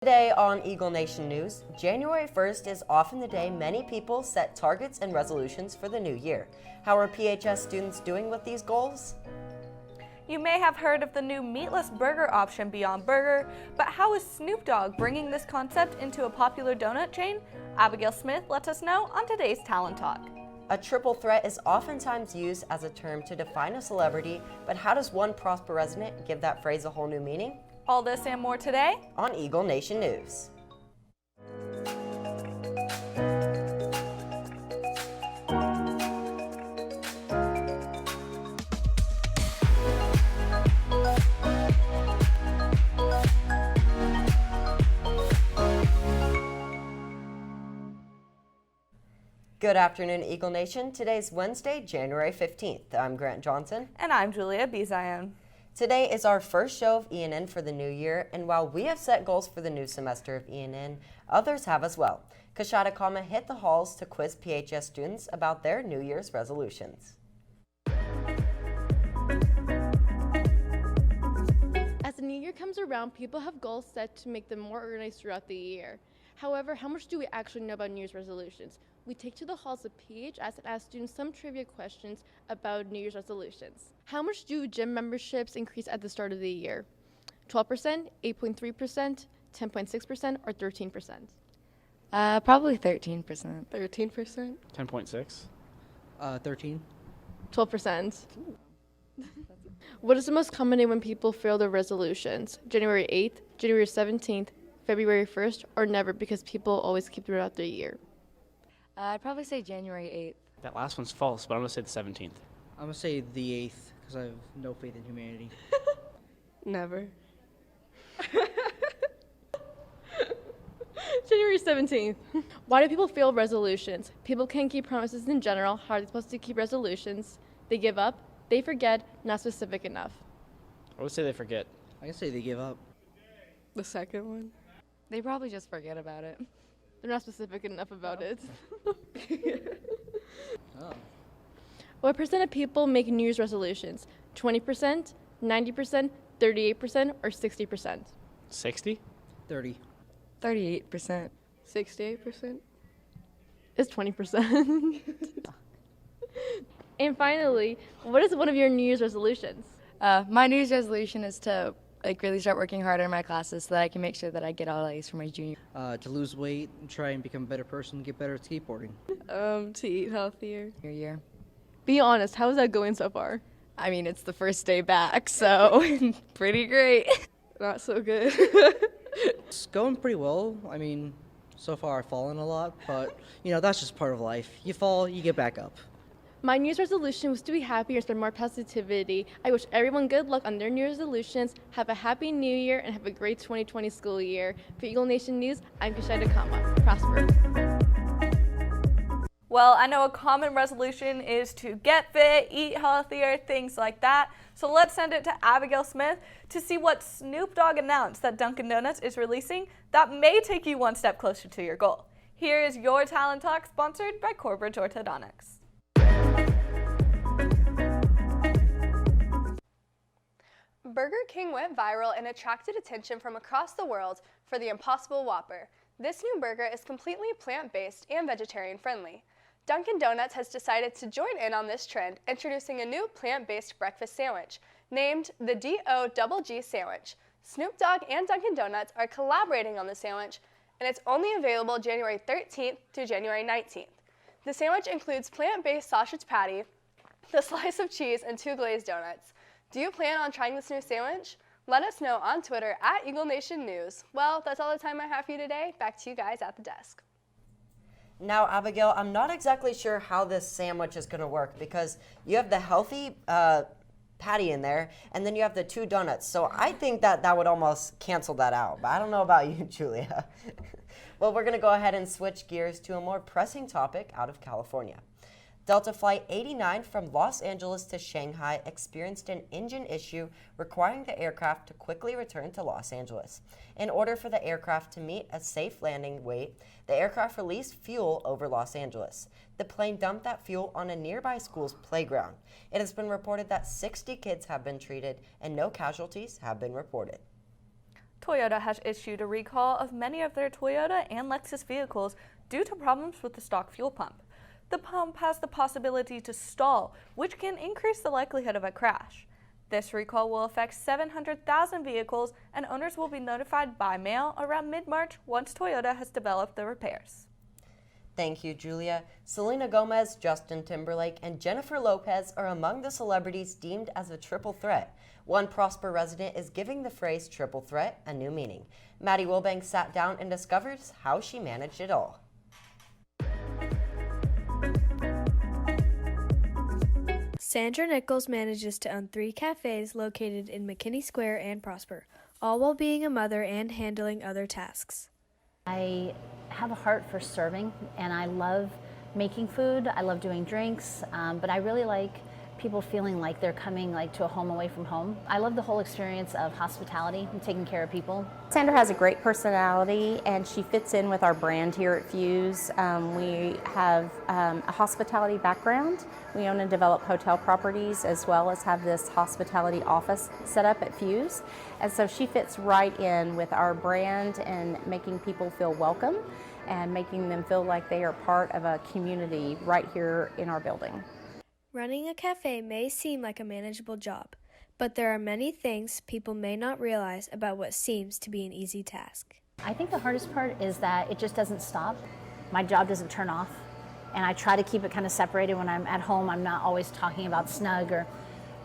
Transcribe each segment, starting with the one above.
Today on Eagle Nation News, January 1st is often the day many people set targets and resolutions for the new year. How are PHS students doing with these goals? You may have heard of the new meatless burger option Beyond Burger, but how is Snoop Dogg bringing this concept into a popular donut chain? Abigail Smith lets us know on today's Talent Talk. A triple threat is oftentimes used as a term to define a celebrity, but how does one Prosper resident give that phrase a whole new meaning? All this and more today on Eagle Nation News. Good afternoon, Eagle Nation. Today's Wednesday, January 15th. I'm Grant Johnson. And I'm Julia Bizayan. Today is our first show of ENN for the new year, and while we have set goals for the new semester of ENN, others have as well. Kashada Kama hit the halls to quiz PHS students about their New Year's resolutions. As the new year comes around, people have goals set to make them more organized throughout the year. However, how much do we actually know about New Year's resolutions? We take to the halls of PHS and ask students some trivia questions about New Year's resolutions. How much do gym memberships increase at the start of the year? 12%, 8.3%, 10.6%, or 13%? Probably 13%. 13%? 10.6. 13. 12%. What is the most common day when people fail their resolutions? January 8th, January 17th, February 1st, or never because people always keep throughout the year? I'd probably say January 8th. That last one's false, but I'm going to say the 17th. I'm going to say the 8th because I have no faith in humanity. Never. January 17th. Why do people fail resolutions? People can't keep promises in general. How are they supposed to keep resolutions? They give up, they forget, not specific enough. I would say they forget. I can say they give up. The second one? They probably just forget about it. They're not specific enough about it. Oh. What percent of people make New Year's resolutions? 20%, 90%, 38%, or 60%? 60? 30. 38%. 68%? It's 20%. And finally, what is one of your New Year's resolutions? My New Year's resolution is to really start working harder in my classes so that I can make sure that I get all A's for my junior. To lose weight, try and become a better person, get better at skateboarding. To eat healthier. Year. Be honest, how is that going so far? I mean, it's the first day back, so pretty great. Not so good. It's going pretty well. I mean, so far I've fallen a lot, but, that's just part of life. You fall, you get back up. My New Year's resolution was to be happy and spread more positivity. I wish everyone good luck on their New Year's resolutions. Have a happy New Year and have a great 2020 school year. For Eagle Nation News, I'm Kashida Kama. Prosper. Well, I know a common resolution is to get fit, eat healthier, things like that. So let's send it to Abigail Smith to see what Snoop Dogg announced that Dunkin' Donuts is releasing that may take you one step closer to your goal. Here is your Talent Talk, sponsored by Corbridge Orthodontics. Burger King went viral and attracted attention from across the world for the Impossible Whopper. This new burger is completely plant-based and vegetarian-friendly. Dunkin' Donuts has decided to join in on this trend, introducing a new plant-based breakfast sandwich named the DOGG Sandwich. Snoop Dogg and Dunkin' Donuts are collaborating on the sandwich, and it's only available January 13th through January 19th. The sandwich includes plant-based sausage patty, the slice of cheese, and 2 glazed donuts. Do you plan on trying this new sandwich? Let us know on Twitter at Eagle Nation News. Well, that's all the time I have for you today. Back to you guys at the desk. Now, Abigail, I'm not exactly sure how this sandwich is going to work because you have the healthy patty in there, and then you have the 2 donuts. So I think that would almost cancel that out. But I don't know about you, Julia. Well, we're going to go ahead and switch gears to a more pressing topic out of California. Delta Flight 89 from Los Angeles to Shanghai experienced an engine issue requiring the aircraft to quickly return to Los Angeles. In order for the aircraft to meet a safe landing weight, the aircraft released fuel over Los Angeles. The plane dumped that fuel on a nearby school's playground. It has been reported that 60 kids have been treated and no casualties have been reported. Toyota has issued a recall of many of their Toyota and Lexus vehicles due to problems with the stock fuel pump. The pump has the possibility to stall, which can increase the likelihood of a crash. This recall will affect 700,000 vehicles, and owners will be notified by mail around mid-March once Toyota has developed the repairs. Thank you, Julia. Selena Gomez, Justin Timberlake, and Jennifer Lopez are among the celebrities deemed as a triple threat. One Prosper resident is giving the phrase triple threat a new meaning. Maddie Wilbanks sat down and discovers how she managed it all. Sandra Nichols manages to own 3 cafes located in McKinney Square and Prosper, all while being a mother and handling other tasks. I have a heart for serving, and I love making food. I love doing drinks, but I really like people feeling like they're coming to a home away from home. I love the whole experience of hospitality and taking care of people. Sandra has a great personality, and she fits in with our brand here at Fuse. We have a hospitality background. We own and develop hotel properties, as well as have this hospitality office set up at Fuse. And so she fits right in with our brand and making people feel welcome and making them feel like they are part of a community right here in our building. Running a cafe may seem like a manageable job, but there are many things people may not realize about what seems to be an easy task. I think the hardest part is that it just doesn't stop. My job doesn't turn off, and I try to keep it kind of separated. When I'm at home, I'm not always talking about Snug or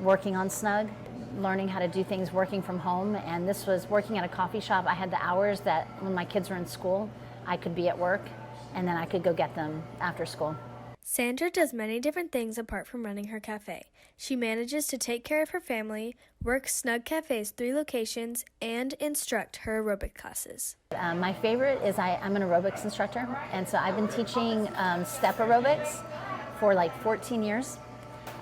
working on Snug. Learning how to do things working from home, and this was working at a coffee shop. I had the hours that when my kids were in school, I could be at work, and then I could go get them after school. Sandra does many different things apart from running her cafe. She manages to take care of her family, work Snug Cafe's 3 locations, and instruct her aerobic classes. My favorite is I'm an aerobics instructor, and so I've been teaching step aerobics for 14 years.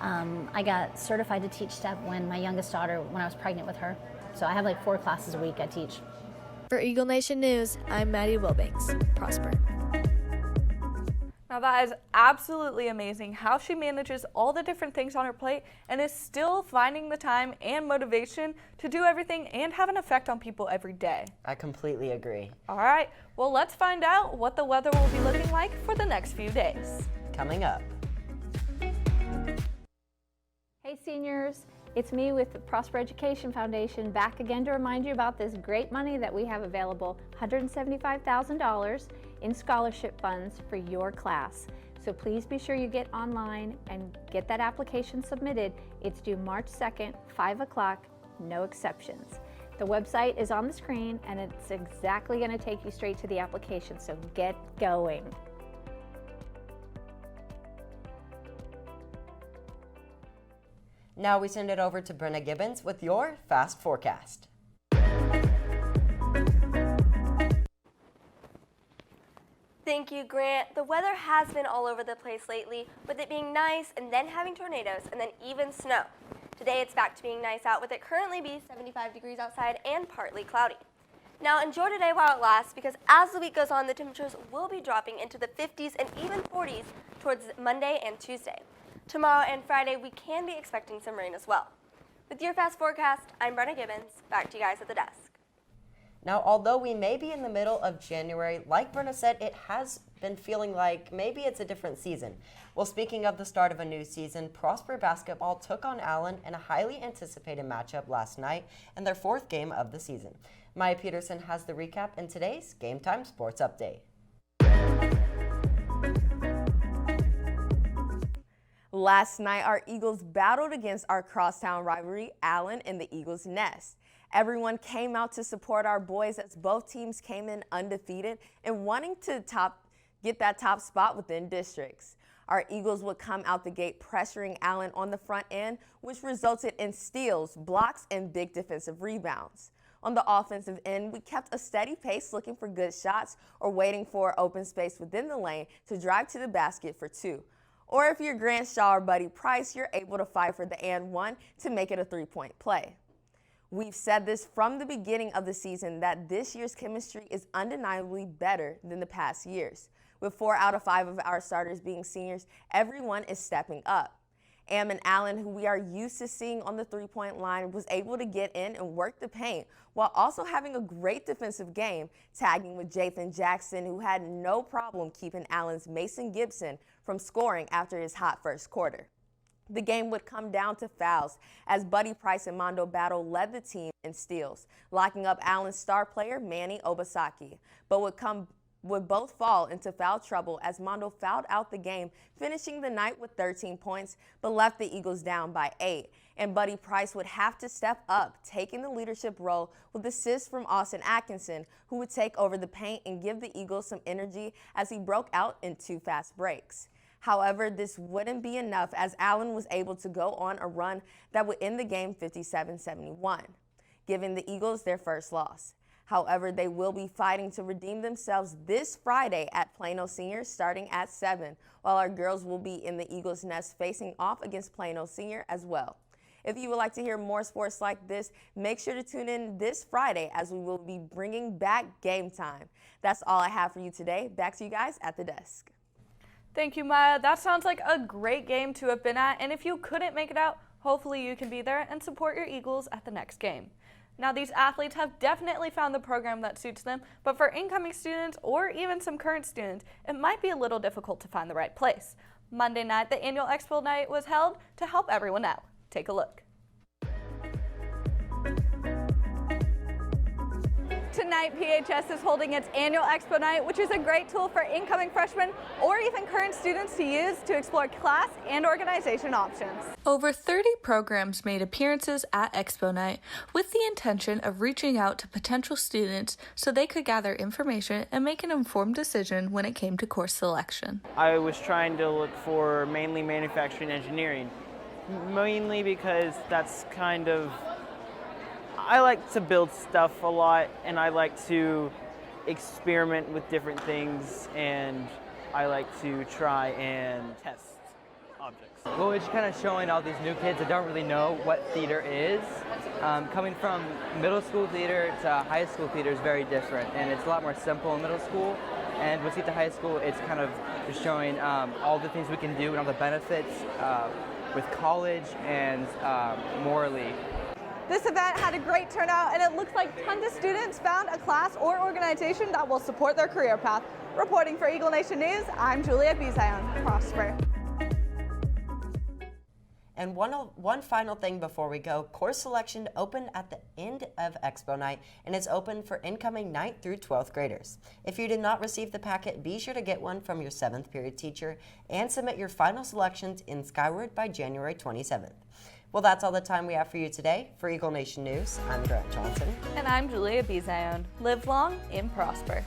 I got certified to teach step when my youngest daughter, when I was pregnant with her. So I have 4 classes a week I teach. For Eagle Nation News, I'm Maddie Wilbanks. Prosper. Now that is absolutely amazing how she manages all the different things on her plate and is still finding the time and motivation to do everything and have an effect on people every day. I completely agree. All right, well, let's find out what the weather will be looking like for the next few days. Coming up. Hey seniors, it's me with the Prosper Education Foundation back again to remind you about this great money that we have available, $175,000 in scholarship funds for your class. So please be sure you get online and get that application submitted. It's due March 2nd, 5 o'clock, no exceptions. The website is on the screen and it's exactly going to take you straight to the application, so get going. Now we send it over to Brenna Gibbons with your Fast Forecast. Thank you, Grant. The weather has been all over the place lately, with it being nice and then having tornadoes and then even snow. Today it's back to being nice out, with it currently be 75 degrees outside and partly cloudy. Now enjoy today while it lasts, because as the week goes on, the temperatures will be dropping into the 50s and even 40s towards Monday and Tuesday. Tomorrow and Friday, we can be expecting some rain as well. With your Fast Forecast, I'm Brenna Gibbons. Back to you guys at the desk. Now, although we may be in the middle of January, like Brenna said, it has been feeling like maybe it's a different season. Well, speaking of the start of a new season, Prosper Basketball took on Allen in a highly anticipated matchup last night in their 4th game of the season. Maya Peterson has the recap in today's Game Time Sports Update. Last night, our Eagles battled against our crosstown rivalry, Allen, in the Eagles' Nest. Everyone came out to support our boys as both teams came in undefeated and wanting to get that top spot within districts. Our Eagles would come out the gate pressuring Allen on the front end, which resulted in steals, blocks, and big defensive rebounds. On the offensive end, we kept a steady pace looking for good shots or waiting for open space within the lane to drive to the basket for 2. Or if you're Grant Shaw or Buddy Price, you're able to fight for the and 1 to make it a 3-point play. We've said this from the beginning of the season that this year's chemistry is undeniably better than the past years. With 4 out of 5 of our starters being seniors, everyone is stepping up. Ammon Allen, who we are used to seeing on the three-point line, was able to get in and work the paint while also having a great defensive game, tagging with Jathan Jackson, who had no problem keeping Allen's Mason Gibson from scoring after his hot first quarter. The game would come down to fouls as Buddy Price and Mondo Battle led the team in steals, locking up Allen's star player Manny Obasaki, but would both fall into foul trouble as Mondo fouled out the game, finishing the night with 13 points, but left the Eagles down by 8. And Buddy Price would have to step up, taking the leadership role with assists from Austin Atkinson, who would take over the paint and give the Eagles some energy as he broke out in 2 fast breaks. However, this wouldn't be enough as Allen was able to go on a run that would end the game 57-71, giving the Eagles their first loss. However, they will be fighting to redeem themselves this Friday at Plano Senior starting at 7, while our girls will be in the Eagles' Nest facing off against Plano Senior as well. If you would like to hear more sports like this, make sure to tune in this Friday as we will be bringing back Game Time. That's all I have for you today. Back to you guys at the desk. Thank you, Maya. That sounds like a great game to have been at, and if you couldn't make it out, hopefully you can be there and support your Eagles at the next game. Now, these athletes have definitely found the program that suits them, but for incoming students or even some current students, it might be a little difficult to find the right place. Monday night, the annual Expo Night was held to help everyone out. Take a look. Tonight, PHS is holding its annual Expo Night, which is a great tool for incoming freshmen or even current students to use to explore class and organization options. Over 30 programs made appearances at Expo Night with the intention of reaching out to potential students so they could gather information and make an informed decision when it came to course selection. I was trying to look for mainly manufacturing engineering, mainly because that's kind of I like to build stuff a lot, and I like to experiment with different things, and I like to try and test objects. Well, it's kind of showing all these new kids that don't really know what theater is. Coming from middle school theater to high school theater is very different, and it's a lot more simple in middle school. And once you get to high school, it's kind of just showing all the things we can do and all the benefits with college and morally. This event had a great turnout, and it looks like tons of students found a class or organization that will support their career path. Reporting for Eagle Nation News, I'm Julia Bizion. Prosper. And one final thing before we go, course selection opened at the end of Expo Night and is open for incoming 9th through 12th graders. If you did not receive the packet, be sure to get one from your 7th period teacher and submit your final selections in Skyward by January 27th. Well, that's all the time we have for you today. For Eagle Nation News, I'm Grant Johnson. And I'm Julia Bizion. Live long and prosper.